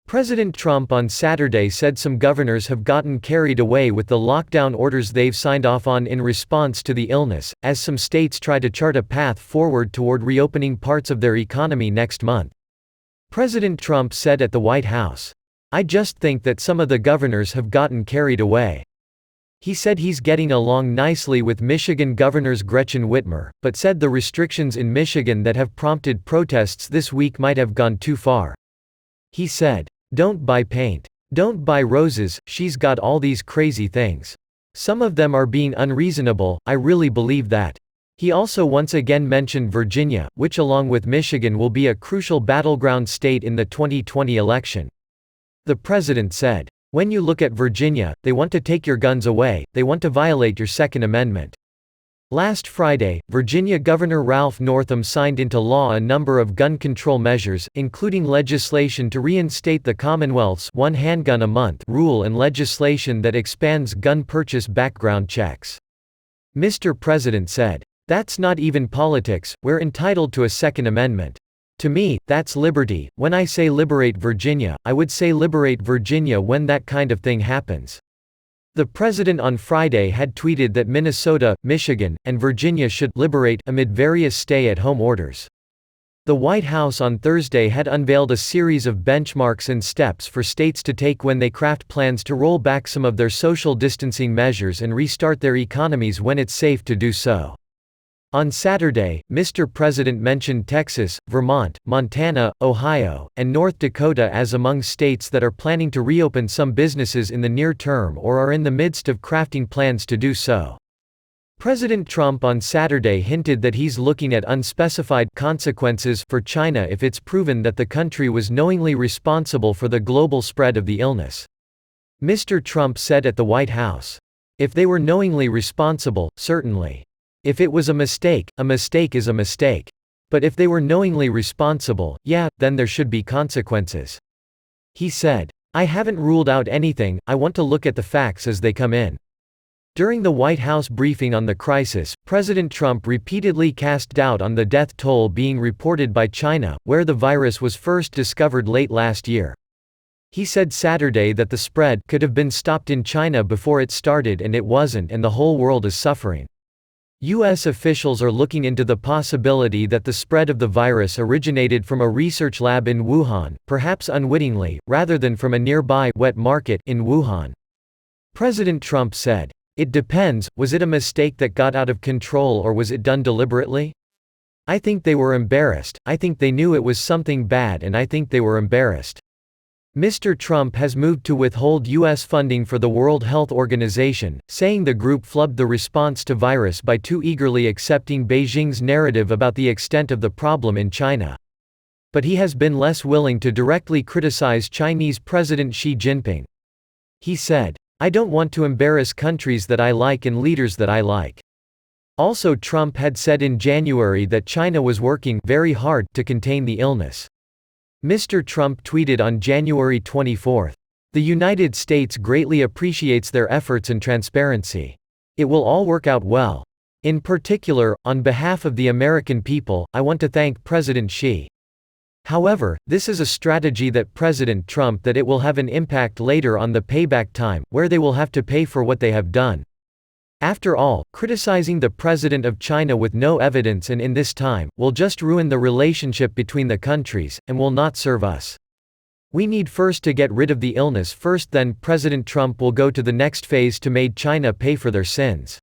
President Trump on Saturday said some governors have gotten carried away with the lockdown orders they've signed off on in response to the illness, as some states try to chart a path forward toward reopening parts of their economy next month. President Trump said at the White House, "I just think that some of the governors have gotten carried away." He said he's getting along nicely with Michigan Governors Gretchen Whitmer, but said the restrictions in Michigan that have prompted protests this week might have gone too far. He said, "Don't buy paint. Don't buy roses, she's got all these crazy things. Some of them are being unreasonable, I really believe that." He also once again mentioned Virginia, which along with Michigan will be a crucial battleground state in the 2020 election. The president said, "When you look at Virginia, they want to take your guns away, they want to violate your Second Amendment." Last Friday, Virginia Governor Ralph Northam signed into law a number of gun control measures, including legislation to reinstate the Commonwealth's one handgun a month rule and legislation that expands gun purchase background checks. Mr. President said, "That's not even politics, we're entitled to a Second Amendment. To me, that's liberty. When I say liberate Virginia, I would say liberate Virginia when that kind of thing happens." The president on Friday had tweeted that Minnesota, Michigan, and Virginia should liberate amid various stay-at-home orders. The White House on Thursday had unveiled a series of benchmarks and steps for states to take when they craft plans to roll back some of their social distancing measures and restart their economies when it's safe to do so. On Saturday, Mr. President mentioned Texas, Vermont, Montana, Ohio, and North Dakota as among states that are planning to reopen some businesses in the near term or are in the midst of crafting plans to do so. President Trump on Saturday hinted that he's looking at unspecified consequences for China if it's proven that the country was knowingly responsible for the global spread of the illness. Mr. Trump said at the White House, "If they were knowingly responsible, certainly. If it was a mistake is a mistake. But if they were knowingly responsible, yeah, then there should be consequences." He said, "I haven't ruled out anything, I want to look at the facts as they come in." During the White House briefing on the crisis, President Trump repeatedly cast doubt on the death toll being reported by China, where the virus was first discovered late last year. He said Saturday that the spread could have been stopped in China before it started and it wasn't, and the whole world is suffering. U.S. officials are looking into the possibility that the spread of the virus originated from a research lab in Wuhan, perhaps unwittingly, rather than from a nearby wet market in Wuhan. President Trump said, "It depends, was it a mistake that got out of control or was it done deliberately? I think they were embarrassed, I think they knew it was something bad and I think they were embarrassed." Mr. Trump has moved to withhold U.S. funding for the World Health Organization, saying the group flubbed the response to virus by too eagerly accepting Beijing's narrative about the extent of the problem in China. But he has been less willing to directly criticize Chinese President Xi Jinping. He said, "I don't want to embarrass countries that I like and leaders that I like." Also, Trump had said in January that China was working very hard to contain the illness. Mr. Trump tweeted on January 24, "The United States greatly appreciates their efforts and transparency. It will all work out well. In particular, on behalf of the American people, I want to thank President Xi. However, this is a strategy that President Trump that it will have an impact later on the payback time, where they will have to pay for what they have done. After all, criticizing the president of China with no evidence and in this time, will just ruin the relationship between the countries, and will not serve us. We need first to get rid of the illness first, then President Trump will go to the next phase to make China pay for their sins."